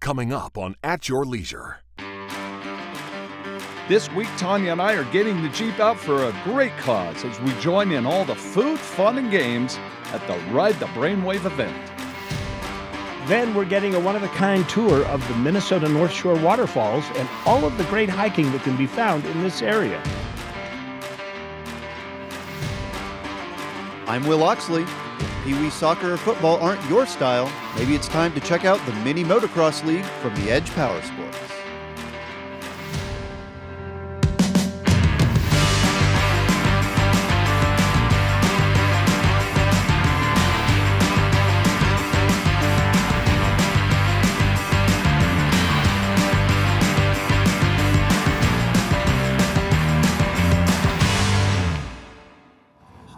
coming up on At Your Leisure. This week, Tonya and I are getting the Jeep out for a great cause as we join in all the food, fun, and games at the Ride the Brainwave event. Then we're getting a one-of-a-kind tour of the Minnesota North Shore Waterfalls and all of the great hiking that can be found in this area. I'm Will Oxley. If Pee Wee soccer or football aren't your style, maybe it's time to check out the Mini Motocross League from the Edge Power Sports.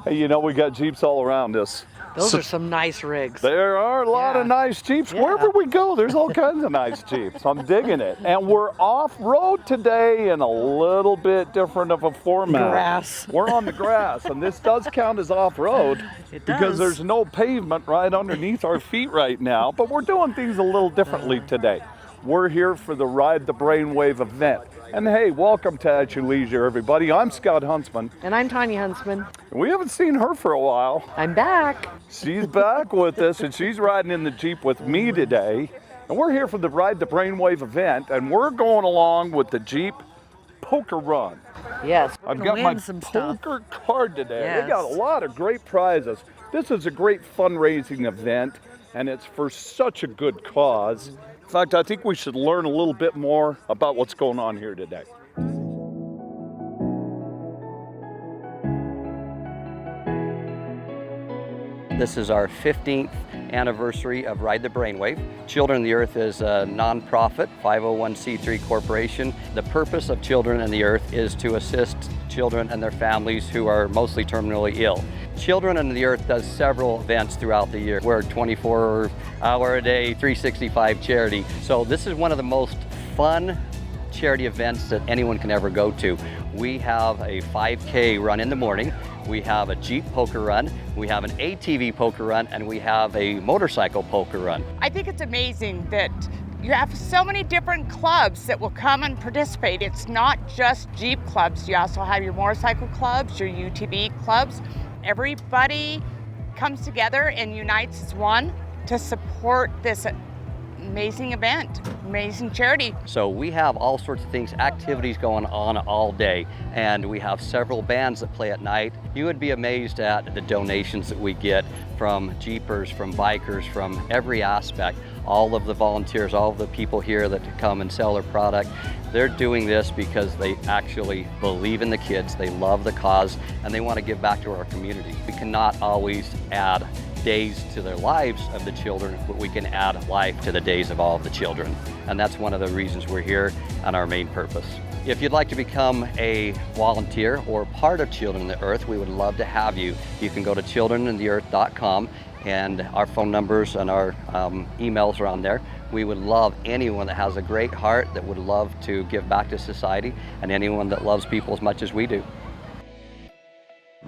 Hey, you know, we got Jeeps all around us. Those are some nice rigs. There are a lot of nice Jeeps. Yeah. Wherever we go, there's all kinds of nice Jeeps. I'm digging it. And we're off-road today in a little bit different of a format. Grass. We're on the grass, and this does count as off-road. It does. Because there's no pavement right underneath our feet right now, but we're doing things a little differently today. We're here for the Ride the Brainwave event. And hey, welcome to At Your Leisure, everybody. I'm Scott Huntsman. And I'm Tonya Huntsman. We haven't seen her for a while. I'm back. She's back with us, and she's riding in the Jeep with me today. And we're here for the Ride the Brainwave event, and we're going along with the Jeep Poker Run. Yes, I've got my poker card today. Yes. We got a lot of great prizes. This is a great fundraising event, and it's for such a good cause. In fact, I think we should learn a little bit more about what's going on here today. This is our 15th anniversary of Ride the Brainwave. Children of the Earth is a nonprofit 501c3 corporation. The purpose of Children of the Earth is to assist children and their families who are mostly terminally ill. Children of the Earth does several events throughout the year. We're 24-hour-a-day, 365 charity. So this is one of the most fun charity events that anyone can ever go to. We have a 5K run in the morning. We have a Jeep poker run, we have an ATV poker run, and we have a motorcycle poker run. I think it's amazing that you have so many different clubs that will come and participate. It's not just Jeep clubs. You also have your motorcycle clubs, your UTV clubs. Everybody comes together and unites as one to support this amazing event, amazing charity. So we have all sorts of things, activities going on all day, and we have several bands that play at night. You would be amazed at the donations that we get from Jeepers, from bikers, from every aspect. All of the volunteers, all of the people here that come and sell their product, they're doing this because they actually believe in the kids, they love the cause, and they want to give back to our community. We cannot always add days to their lives of the children, but we can add life to the days of all of the children. And that's one of the reasons we're here and our main purpose. If you'd like to become a volunteer or part of Children of the Earth, we would love to have you. You can go to childrenoftheearth.com, and our phone numbers and our emails are on there. We would love anyone that has a great heart that would love to give back to society, and anyone that loves people as much as we do.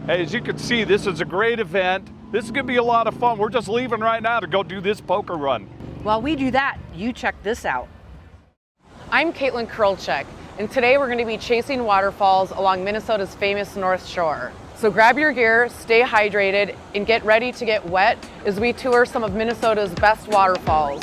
Hey, as you can see, this is a great event. This is gonna be a lot of fun. We're just leaving right now to go do this poker run. While we do that, you check this out. I'm Caitlin Kurlchek, and today we're going to be chasing waterfalls along Minnesota's famous North Shore. So grab your gear, stay hydrated, and get ready to get wet as we tour some of Minnesota's best waterfalls.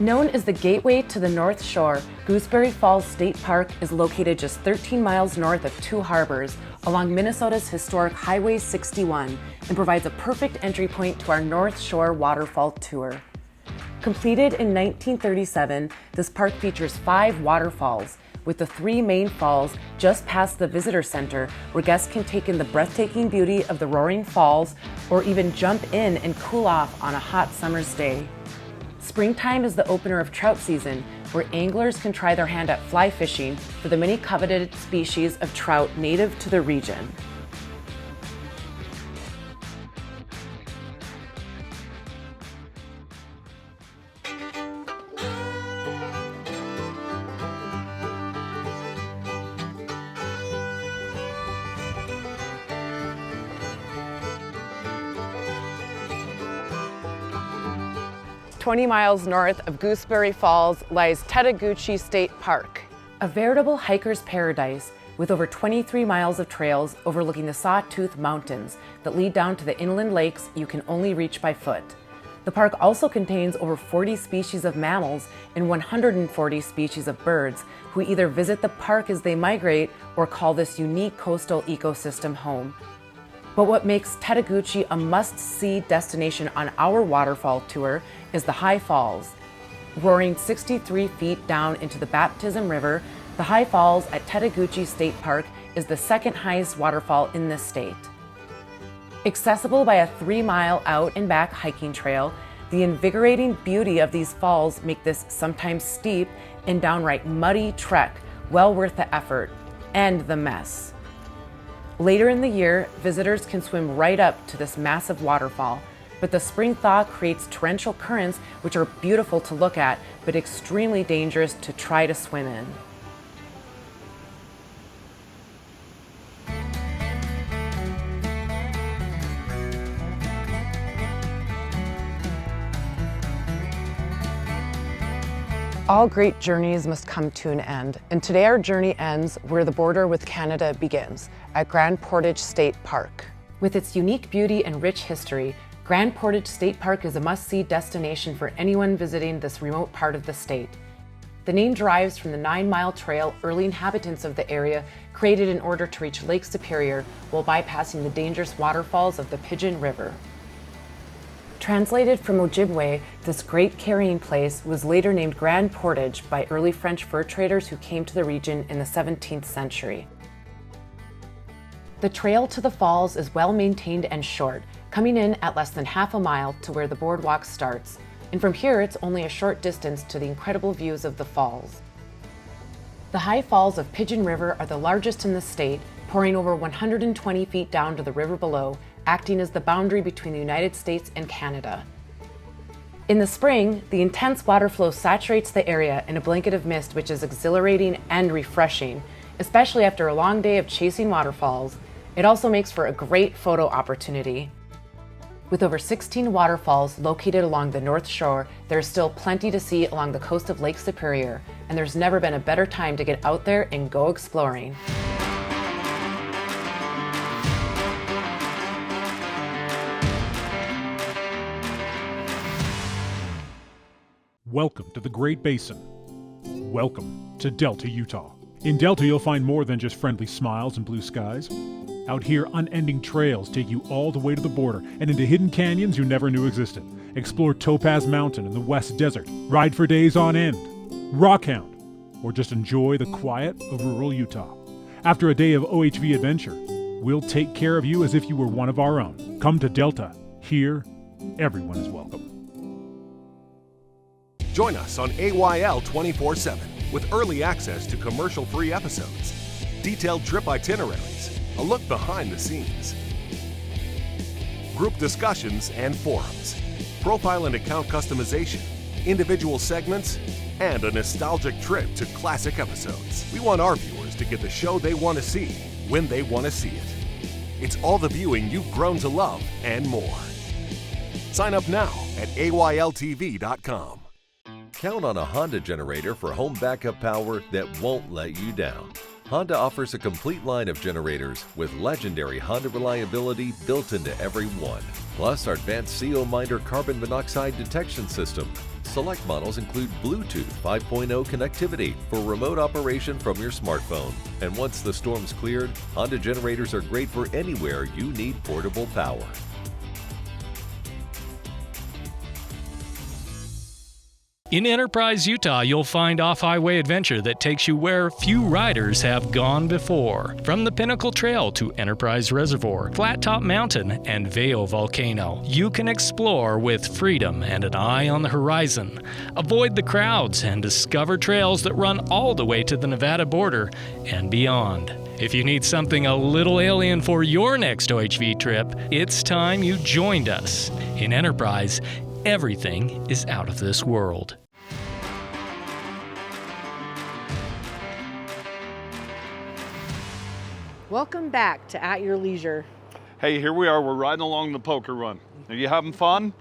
Known as the gateway to the North Shore, Gooseberry Falls State Park is located just 13 miles north of Two Harbors along Minnesota's historic Highway 61 and provides a perfect entry point to our North Shore Waterfall Tour. Completed in 1937, this park features 5 waterfalls, with the 3 main falls just past the visitor center where guests can take in the breathtaking beauty of the roaring falls or even jump in and cool off on a hot summer's day. Springtime is the opener of trout season, where anglers can try their hand at fly fishing for the many coveted species of trout native to the region. 20 miles north of Gooseberry Falls lies Tettegouche State Park. A veritable hiker's paradise with over 23 miles of trails overlooking the Sawtooth Mountains that lead down to the inland lakes you can only reach by foot. The park also contains over 40 species of mammals and 140 species of birds who either visit the park as they migrate or call this unique coastal ecosystem home. But what makes Tettegouche a must-see destination on our waterfall tour is the High Falls. Roaring 63 feet down into the Baptism River, the High Falls at Tettegouche State Park is the second highest waterfall in the state. Accessible by a 3-mile out and back hiking trail, the invigorating beauty of these falls make this sometimes steep and downright muddy trek well worth the effort and the mess. Later in the year, visitors can swim right up to this massive waterfall, but the spring thaw creates torrential currents which are beautiful to look at, but extremely dangerous to try to swim in. All great journeys must come to an end, and today our journey ends where the border with Canada begins, at Grand Portage State Park. With its unique beauty and rich history, Grand Portage State Park is a must-see destination for anyone visiting this remote part of the state. The name derives from the 9-mile trail early inhabitants of the area created in order to reach Lake Superior while bypassing the dangerous waterfalls of the Pigeon River. Translated from Ojibwe, this great carrying place was later named Grand Portage by early French fur traders who came to the region in the 17th century. The trail to the falls is well maintained and short, coming in at less than half a mile to where the boardwalk starts, and from here it's only a short distance to the incredible views of the falls. The high falls of Pigeon River are the largest in the state, pouring over 120 feet down to the river below, acting as the boundary between the United States and Canada. In the spring, the intense water flow saturates the area in a blanket of mist which is exhilarating and refreshing, especially after a long day of chasing waterfalls. It also makes for a great photo opportunity. With over 16 waterfalls located along the North Shore, there's still plenty to see along the coast of Lake Superior, and there's never been a better time to get out there and go exploring. Welcome to the Great Basin. Welcome to Delta, Utah. In Delta, you'll find more than just friendly smiles and blue skies. Out here, unending trails take you all the way to the border and into hidden canyons you never knew existed. Explore Topaz Mountain in the West Desert, ride for days on end, rockhound, or just enjoy the quiet of rural Utah. After a day of OHV adventure, we'll take care of you as if you were one of our own. Come to Delta. Here, everyone is welcome. Join us on AYL 24/7 with early access to commercial-free episodes, detailed trip itineraries, a look behind the scenes, group discussions and forums, profile and account customization, individual segments, and a nostalgic trip to classic episodes. We want our viewers to get the show they want to see when they want to see it. It's all the viewing you've grown to love and more. Sign up now at AYLTV.com. Count on a Honda generator for home backup power that won't let you down. Honda offers a complete line of generators with legendary Honda reliability built into every one. Plus our advanced CO Minder carbon monoxide detection system. Select models include Bluetooth 5.0 connectivity for remote operation from your smartphone. And once the storm's cleared, Honda generators are great for anywhere you need portable power. In Enterprise, Utah, you'll find off-highway adventure that takes you where few riders have gone before. From the Pinnacle Trail to Enterprise Reservoir, Flat Top Mountain, and Vail Volcano, you can explore with freedom and an eye on the horizon. Avoid the crowds and discover trails that run all the way to the Nevada border and beyond. If you need something a little alien for your next OHV trip, it's time you joined us. In Enterprise, everything is out of this world. Welcome back to At Your Leisure. Hey, here we are. We're riding along the Poker Run. Are you having fun?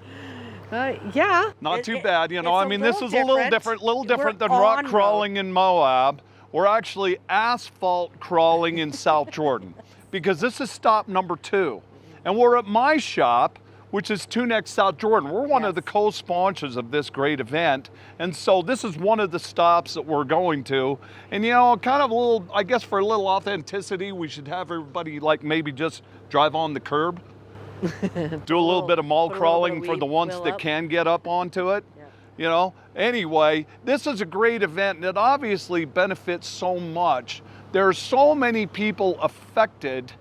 Yeah. Not too bad, you know. I mean, this is a little little different than We're rock on crawling in Moab. We're actually asphalt crawling in South Jordan because this is stop number 2. And we're at my shop, which is Tunex, South Jordan. We're one of the co-sponsors of this great event. And so this is one of the stops that we're going to. And you know, kind of a little, I guess for a little authenticity, we should have everybody like maybe just drive on the curb. Do a little bit of mall crawling for the ones that can get up onto it. You know, anyway, this is a great event and it obviously benefits so much. There are so many people affected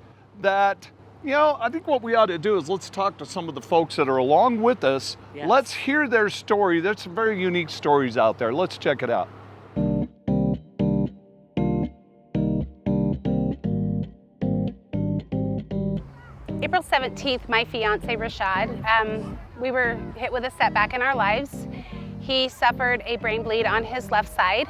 that, you know, I think what we ought to do is let's talk to some of the folks that are along with us. Yes. Let's hear their story. There's some very unique stories out there. Let's check it out. April 17th, my fiance Rashad, we were hit with a setback in our lives. He suffered a brain bleed on his left side.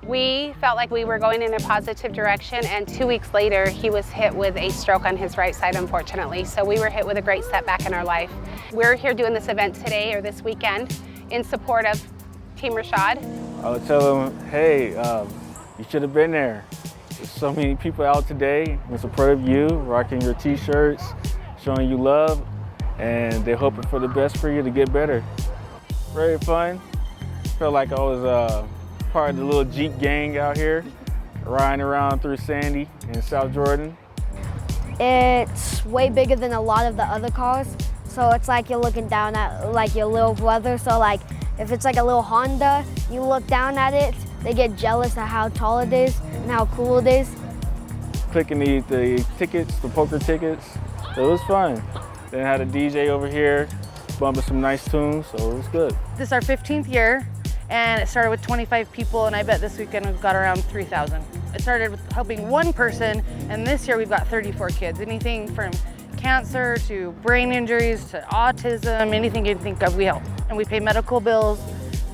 We felt like we were going in a positive direction, and 2 weeks later, he was hit with a stroke on his right side, unfortunately. So we were hit with a great setback in our life. We're here doing this event today, or this weekend, in support of Team Rashad. I would tell him, hey, you should have been there. There's so many people out today in support of you, rocking your t-shirts, showing you love, and they're hoping for the best for you to get better. Very fun. Felt like I was part of the little Jeep gang out here, riding around through Sandy in South Jordan. It's way bigger than a lot of the other cars, so it's like you're looking down at like your little brother. So like if it's like a little Honda, you look down at it, they get jealous of how tall it is and how cool it is. Clicking the tickets, the poker tickets, so it was fun. Then I had a DJ over here bumping some nice tunes, so it was good. This is our 15th year, and it started with 25 people, and I bet this weekend we've got around 3,000. It started with helping one person, and this year we've got 34 kids. Anything from cancer to brain injuries to autism, anything you can think of, we help. And we pay medical bills,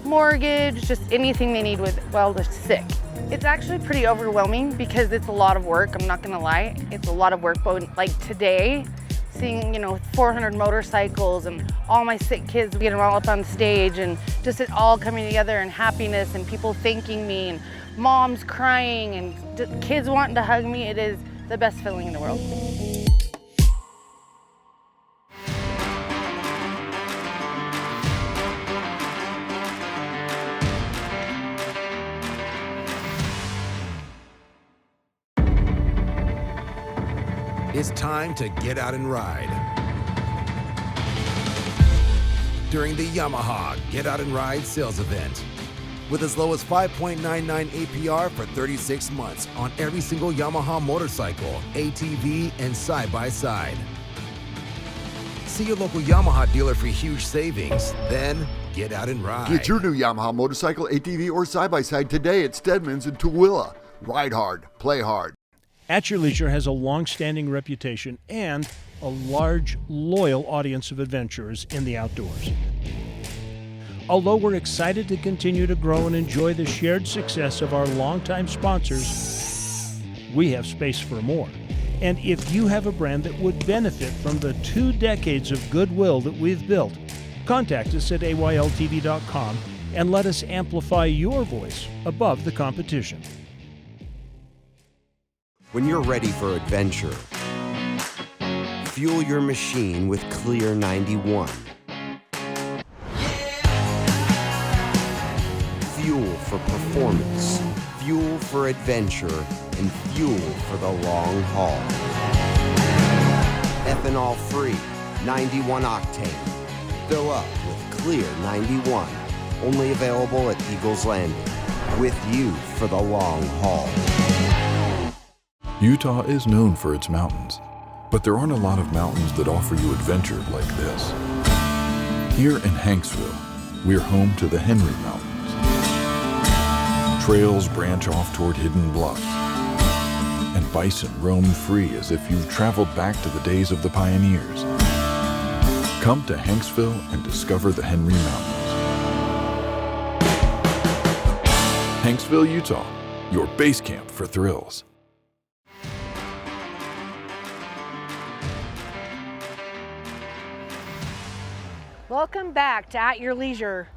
mortgage, just anything they need while they're sick. It's actually pretty overwhelming because it's a lot of work, I'm not gonna lie. It's a lot of work, but like today, seeing, you know, 400 motorcycles and all my sick kids getting all up on stage and just it all coming together and happiness and people thanking me and moms crying and kids wanting to hug me, it is the best feeling in the world. It's time to get out and ride. During the Yamaha Get Out and Ride sales event. With as low as 5.99 APR for 36 months on every single Yamaha motorcycle, ATV, and side-by-side. See your local Yamaha dealer for huge savings, then get out and ride. Get your new Yamaha motorcycle, ATV, or side-by-side today at Stedman's in Tooele. Ride hard, play hard. At Your Leisure has a long-standing reputation and a large, loyal audience of adventurers in the outdoors. Although we're excited to continue to grow and enjoy the shared success of our longtime sponsors, we have space for more. And if you have a brand that would benefit from the 2 decades of goodwill that we've built, contact us at ayltv.com and let us amplify your voice above the competition. When you're ready for adventure, fuel your machine with Clear 91. Fuel for performance, fuel for adventure, and fuel for the long haul. Ethanol-free, 91 octane. Fill up with Clear 91. Only available at Eagles Landing. With you for the long haul. Utah is known for its mountains, but there aren't a lot of mountains that offer you adventure like this. Here in Hanksville, we're home to the Henry Mountains. Trails branch off toward hidden bluffs, and bison roam free as if you've traveled back to the days of the pioneers. Come to Hanksville and discover the Henry Mountains. Hanksville, Utah, your base camp for thrills. Welcome back to At Your Leisure.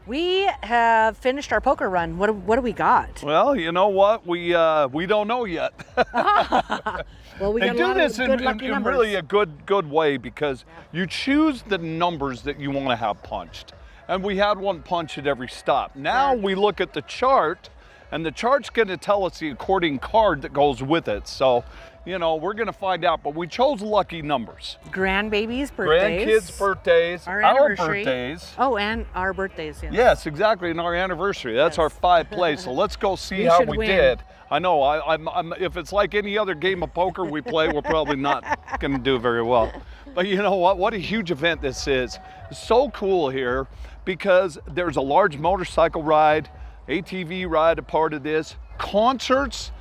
We have finished our poker run. What do we got? Well, you know what? We don't know yet. Well, we got and a do lot this of good lucky in numbers. really a good way, because you choose the numbers that you want to have punched. And we had one punch at every stop. Now we look at the chart, and the chart's going to tell us the according card that goes with it. So, you know, we're going to find out, but we chose lucky numbers. Grandbabies' birthdays. Grandkids' birthdays. Our Our anniversary. birthdays. Oh, and our birthdays, yes. Yes, exactly, and our anniversary. That's our 5 plays. So let's go see We how should we win. did. I know, I'm if it's like any other game of poker we play, we're probably not going to do very well. But you know what? What a huge event this is. It's so cool here because there's a large motorcycle ride, ATV ride a part of this, concerts,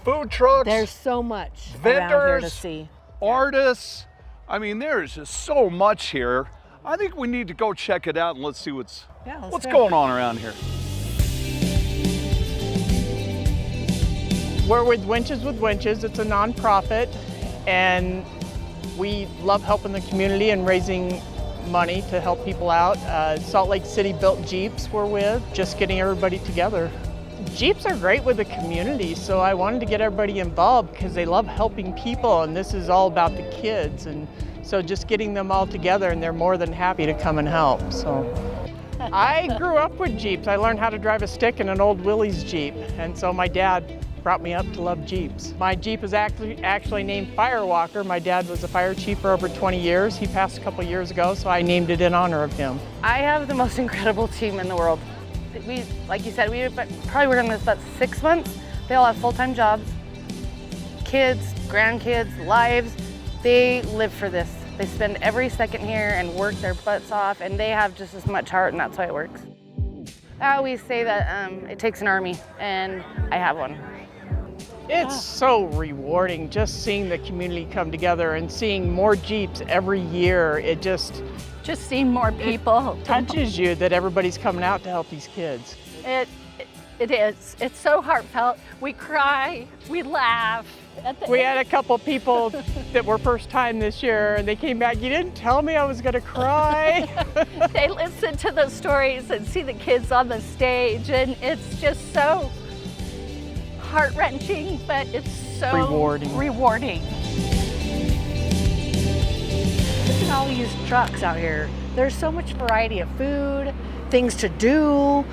food trucks. There's so much vendors, around here to see. Artists. I mean, there's just so much here. I think we need to go check it out and let's see what's let's go. going on around here. We're with Winches with Winches. It's a nonprofit, and we love helping the community and raising money to help people out. Salt Lake City built Jeeps we're with, just getting everybody together. Jeeps are great with the community, so I wanted to get everybody involved because they love helping people, and this is all about the kids. And so just getting them all together, and they're more than happy to come and help. So I grew up with Jeeps. I learned how to drive a stick in an old Willys Jeep, and so my dad brought me up to love Jeeps. My Jeep is actually named Firewalker. My dad was a fire chief for over 20 years. He passed a couple years ago, so I named it in honor of him. I have the most incredible team in the world. Like you said, we probably worked on this about 6 months. They all have full-time jobs, kids, grandkids, lives. They live for this. They spend every second here and work their butts off, and they have just as much heart, and that's why it works. I always say that it takes an army, and I have one. It's so rewarding just seeing the community come together and seeing more Jeeps every year. It just seeing more people. It touches you that everybody's coming out to help these kids. It is. It's so heartfelt. We cry, we laugh. We had a couple people that were first time this year, and they came back, you didn't tell me I was gonna cry. They listen to the stories and see the kids on the stage, and it's just so heart-wrenching, but it's so rewarding. Look at all these trucks out here. There's so much variety of food, things to do,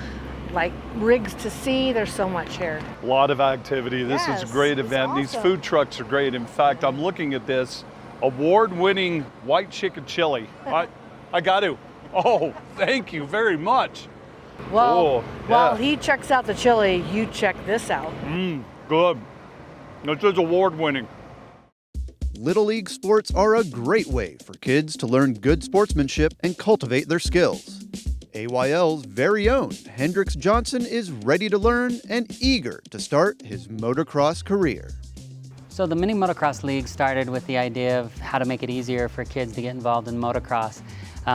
like rigs to see. There's so much here. A lot of activity. This is a great event. awesome. These food trucks are great. In fact, I'm looking at this award-winning white chicken chili. I got to. Oh, thank you very much. Well, while yeah. he checks out the chili, you check this out. Good. This is award-winning. Little League sports are a great way for kids to learn good sportsmanship and cultivate their skills. AYL's very own Hendrix Johnson is ready to learn and eager to start his motocross career. So the Mini Motocross League started with the idea of how to make it easier for kids to get involved in motocross.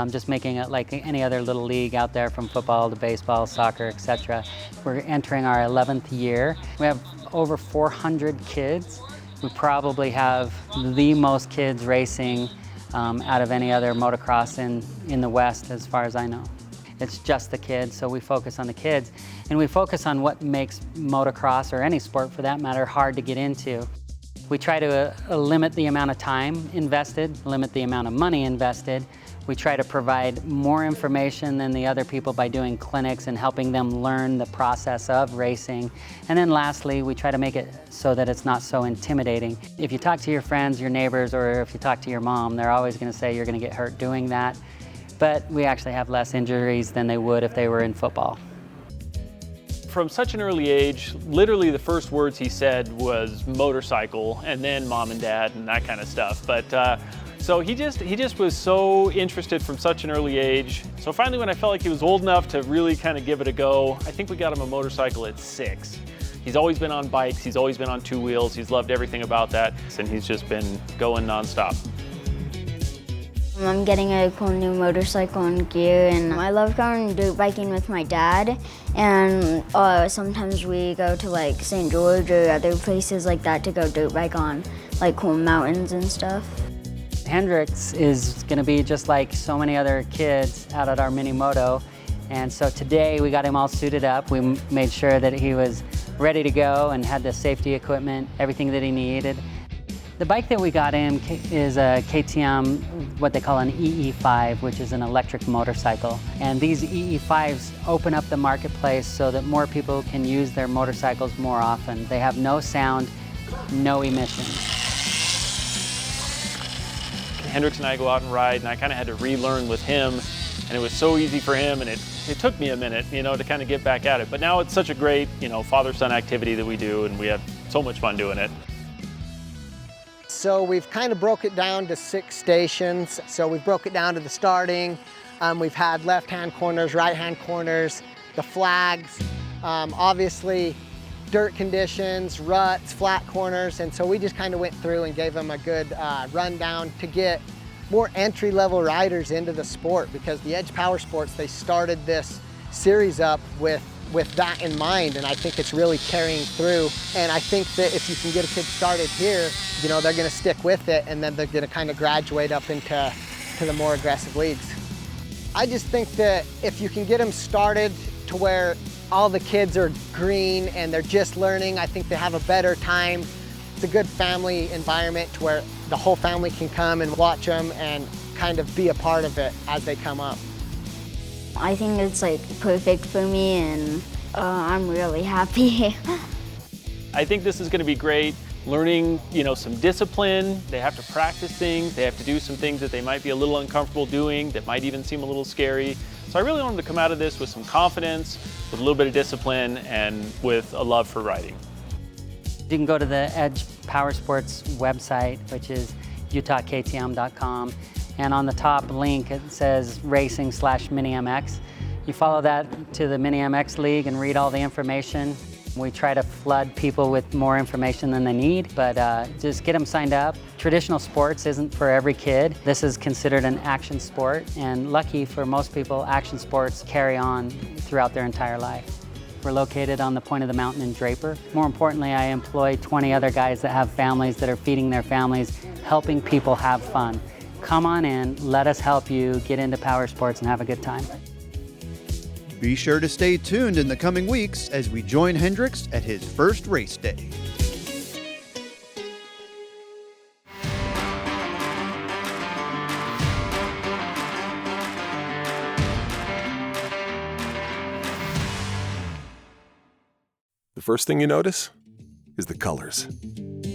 Just making it like any other little league out there, from football to baseball, soccer, etc. We're entering our 11th year. We have over 400 kids. We probably have the most kids racing out of any other motocross in the West, as far as I know. It's just the kids, so we focus on the kids. And we focus on what makes motocross, or any sport for that matter, hard to get into. We try to limit the amount of time invested, limit the amount of money invested. We try to provide more information than the other people by doing clinics and helping them learn the process of racing. And then lastly, we try to make it so that it's not so intimidating. If you talk to your friends, your neighbors, or if you talk to your mom, they're always going to say you're going to get hurt doing that. But we actually have less injuries than they would if they were in football. From such an early age, literally the first words he said was motorcycle, and then mom and dad and that kind of stuff. But so he just was so interested from such an early age. So finally, when I felt like he was old enough to really kind of give it a go, I think we got him a motorcycle at 6. He's always been on bikes, he's always been on 2 wheels, he's loved everything about that, and he's just been going nonstop. I'm getting a cool new motorcycle and gear, and I love going dirt biking with my dad, and sometimes we go to like St. George or other places like that to go dirt bike on like cool mountains and stuff. Hendrix is going to be just like so many other kids out at our mini moto. And so today we got him all suited up. We made sure that he was ready to go and had the safety equipment, everything that he needed. The bike that we got him is a KTM, what they call an EE5, which is an electric motorcycle. And these EE5s open up the marketplace so that more people can use their motorcycles more often. They have no sound, no emissions. Hendrix and I go out and ride, and I kind of had to relearn with him, and it was so easy for him, and it took me a minute, to kind of get back at it. But now it's such a great, father-son activity that we do, and we have so much fun doing it. So we've kind of broke it down to 6 stations. So we've broke it down to the starting. We've had left-hand corners, right-hand corners, the flags, obviously dirt conditions, ruts, flat corners. And so we just kind of went through and gave them a good rundown to get more entry-level riders into the sport, because the Edge Power Sports, they started this series up with that in mind, and I think it's really carrying through. And I think that if you can get a kid started here, they're going to stick with it, and then they're going to kind of graduate up into the more aggressive leagues. I just think that if you can get them started to where all the kids are green and they're just learning, I think they have a better time. It's a good family environment to where the whole family can come and watch them and kind of be a part of it as they come up. I think it's perfect for me, and I'm really happy. I think this is going to be great. Learning, some discipline. They have to practice things. They have to do some things that they might be a little uncomfortable doing, that might even seem a little scary. So I really want them to come out of this with some confidence, with a little bit of discipline, and with a love for riding. You can go to the Edge Power Sports website, which is utahktm.com. And on the top link, it says racing/mini MX. You follow that to the Mini MX League and read all the information. We try to flood people with more information than they need, but just get them signed up. Traditional sports isn't for every kid. This is considered an action sport, and lucky for most people, action sports carry on throughout their entire life. We're located on the point of the mountain in Draper. More importantly, I employ 20 other guys that have families that are feeding their families, helping people have fun. Come on in, let us help you get into power sports and have a good time. Be sure to stay tuned in the coming weeks as we join Hendrix at his first race day. The first thing you notice is the colors.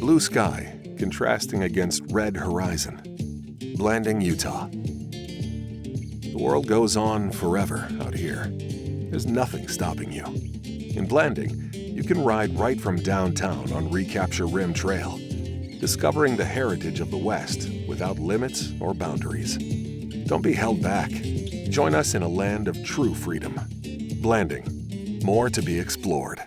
Blue sky contrasting against red horizon, blending Utah. The world goes on forever out here. There's nothing stopping you. In Blanding, you can ride right from downtown on Recapture Rim Trail, discovering the heritage of the West without limits or boundaries. Don't be held back. Join us in a land of true freedom. Blanding, more to be explored.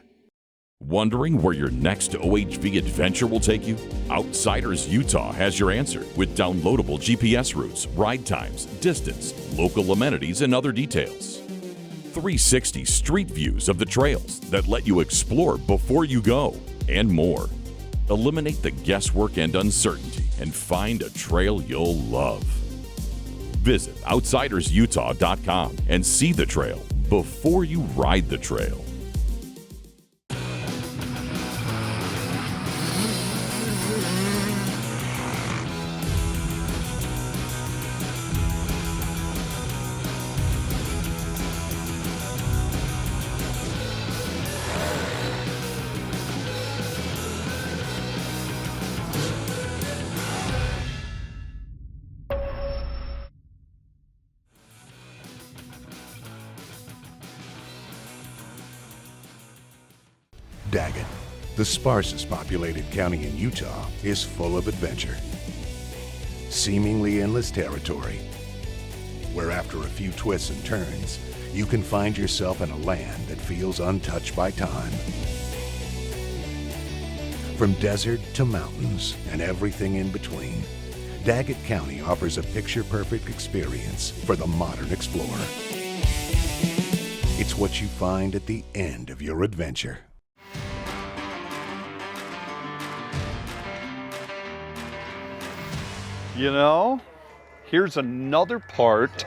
Wondering where your next OHV adventure will take you? Outsiders Utah has your answer with downloadable GPS routes, ride times, distance, local amenities, and other details. 360 street views of the trails that let you explore before you go, and more. Eliminate the guesswork and uncertainty and find a trail you'll love. Visit outsidersutah.com and see the trail before you ride the trail. Daggett, the sparsest populated county in Utah, is full of adventure. Seemingly endless territory, where after a few twists and turns, you can find yourself in a land that feels untouched by time. From desert to mountains and everything in between, Daggett County offers a picture-perfect experience for the modern explorer. It's what you find at the end of your adventure. You know, here's another part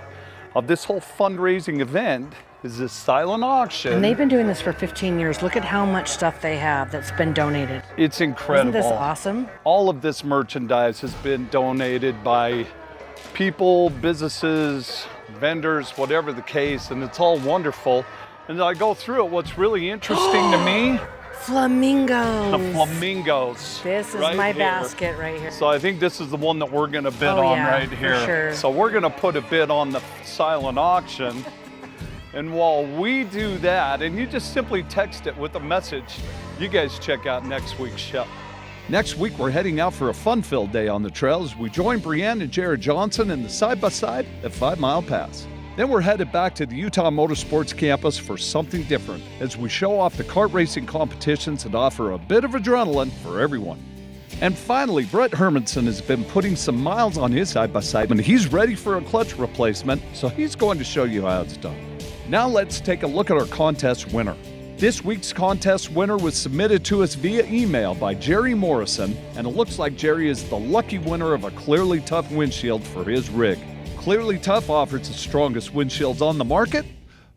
of this whole fundraising event is this silent auction. And they've been doing this for 15 years. Look at how much stuff they have that's been donated. It's incredible. Isn't this awesome? All of this merchandise has been donated by people, businesses, vendors, whatever the case, and it's all wonderful. And I go through it, what's really interesting to me, flamingos. the flamingos. This is right my here. basket right here. So I think this is the one that we're gonna bid Oh, on yeah, right for here. sure. So we're gonna put a bid on the silent auction. And while we do that, and you just simply text it with a message, you guys check out next week's show. Next week, we're heading out for a fun-filled day on the trails. We join Brianne and Jared Johnson in the side-by-side at 5 Mile Pass. Then we're headed back to the Utah Motorsports campus for something different as we show off the kart racing competitions and offer a bit of adrenaline for everyone. And finally, Brett Hermanson has been putting some miles on his side-by-side and he's ready for a clutch replacement, so he's going to show you how it's done. Now let's take a look at our contest winner. This week's contest winner was submitted to us via email by Jerry Morrison, and it looks like Jerry is the lucky winner of a Clearly Tough windshield for his rig. Clearly Tough offers the strongest windshields on the market.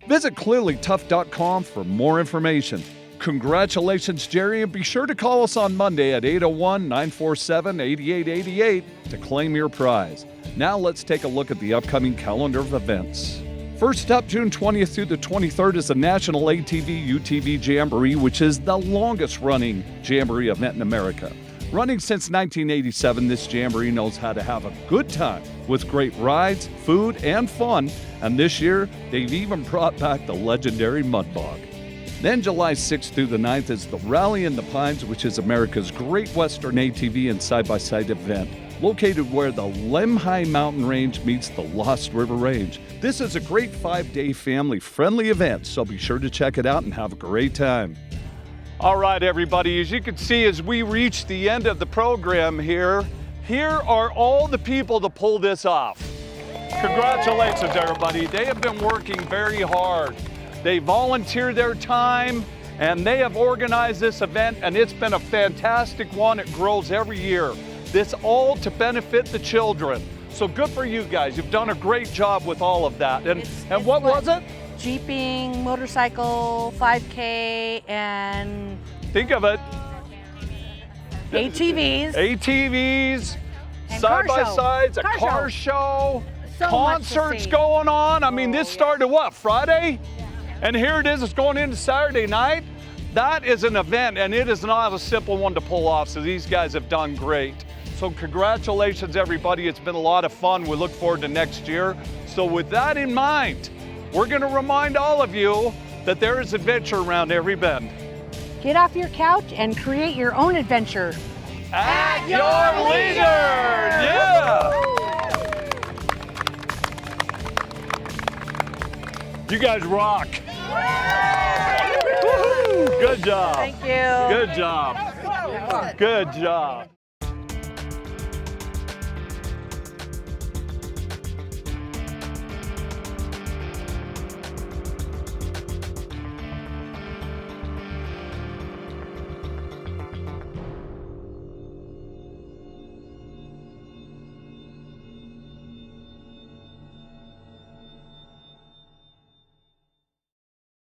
Visit clearlytough.com for more information. Congratulations, Jerry, and be sure to call us on Monday at 801-947-8888 to claim your prize. Now let's take a look at the upcoming calendar of events. First up, June 20th through the 23rd is the National ATV-UTV Jamboree, which is the longest-running jamboree event in America. Running since 1987, this jamboree knows how to have a good time with great rides, food, and fun, and this year, they've even brought back the legendary Mud Bog. Then July 6th through the 9th is the Rally in the Pines, which is America's great Western ATV and side-by-side event, located where the Lemhi Mountain Range meets the Lost River Range. This is a great 5-day family-friendly event, so be sure to check it out and have a great time. All right, everybody, as you can see, as we reach the end of the program here are all the people to pull this off. Congratulations, everybody. They have been working very hard. They volunteered their time, and they have organized this event, and it's been a fantastic one. It grows every year. This all to benefit the children. So good for you guys. You've done a great job with all of that. And what was it? Jeeping, motorcycle, 5K, and... Think of it. ATVs. ATVs, And side-by-sides, a car car show, So concerts going on. I mean, this started what, Friday? And here it is, it's going into Saturday night. That is an event, and it is not a simple one to pull off, so these guys have done great. So congratulations, everybody. It's been a lot of fun. We look forward to next year. So with that in mind, we're going to remind all of you that there is adventure around every bend. Get off your couch and create your own adventure. At your leisure! Yeah! You guys rock. Woo-hoo! Good job. Thank you. Good job. Good job.